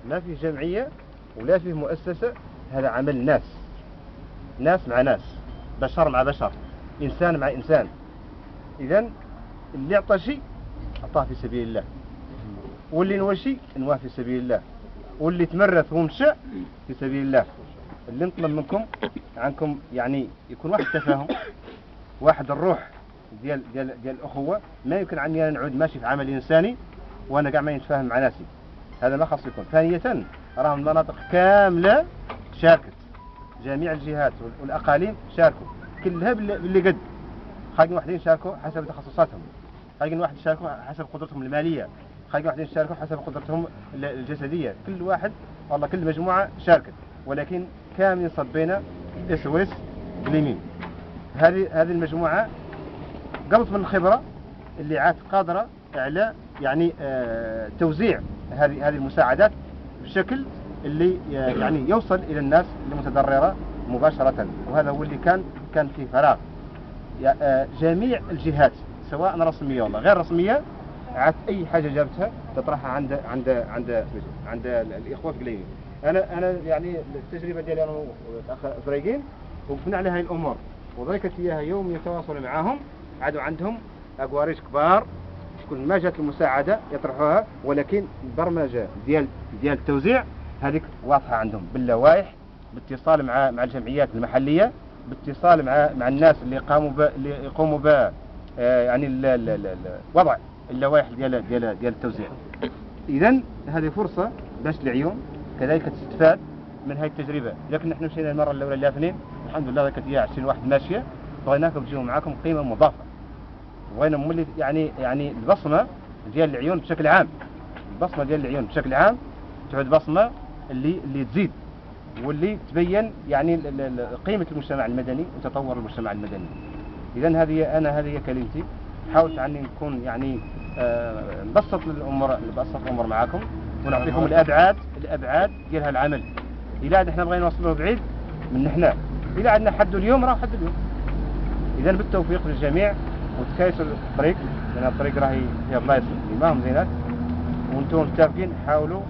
ما فيه جمعية ولا فيه مؤسسة، هذا عمل ناس، ناس مع ناس، بشر مع بشر، إنسان مع إنسان. إذن اللي أعطى شيء أعطاه في سبيل الله، واللي نوى شيء نواه في سبيل الله، واللي تمرث ومشى في سبيل الله. اللي نطلب منكم عنكم يعني يكون واحد تفاهم، واحد الروح ديال الأخوة. ما يمكن عني أنا نعود ماشي في عمل إنساني وأنا قاعد ما يتفاهم مع ناسي، هذا ما خاص يكون. ثانية راهم المناطق كاملة شاركت، جميع الجهات والأقاليم شاركوا كلها باللي قد. خاقين واحدين شاركوا حسب تخصصاتهم، خاقين واحد شاركوا حسب قدرتهم المالية، خاقين واحدين شاركوا حسب قدرتهم الجسدية. كل واحد والله كل مجموعة شاركت، ولكن كامل صبينا SOS باليمين. هذه المجموعة قلت من الخبرة اللي عاد قادرة على يعني توزيع هذه المساعدات بشكل اللي يعني يوصل إلى الناس المتضررة مباشرة. وهذا هو اللي كان فيه فراغ. جميع الجهات سواء رسمية ولا غير رسمية عاد أي حاجة جابتها تطرحها عند الإخوة في قليمين. أنا يعني التجربة ديالي أنا والأخ فريقين وقفنا على هاي الأمور وضيكت إياها يوم يتواصل معهم. عادوا عندهم أقواريش كبار، كل ما جات المساعدة يطرحوها، ولكن البرمجة ديال التوزيع هذيك واضحة عندهم باللوائح، باتصال مع الجمعيات المحلية، باتصال مع الناس اللي يقوموا ب يعني وضع اللوائح ديال التوزيع. إذن هذه فرصة باش العيون كذلك تستفاد من هاي التجربة. لكن نحن مشينا المرة الأولى اللي اثنين الحمد لله ذاك 20 واحد ماشية، بغيناكم تجيوا معاكم قيمة مضافة. بغينا مولي يعني البصمة ديال العيون بشكل عام، البصمة ديال العيون بشكل عام تعود بصمة اللي تزيد واللي تبين يعني قيمة المجتمع المدني وتطور المجتمع المدني. إذن هذه كلمتي. حاولت عني نكون يعني نبسط الأمور معاكم ونعطيكم الأبعاد ديال هالعمل. إذا عاد احنا بغينا نوصله بعيد من هنا، إذا عندنا حد اليوم راه حد اليوم. إذن بالتوفيق للجميع وتكايسوا الطريق، لأن الطريق راهي فيها بلايص اللي ما هم زينات، وانتم متفقين حاولوا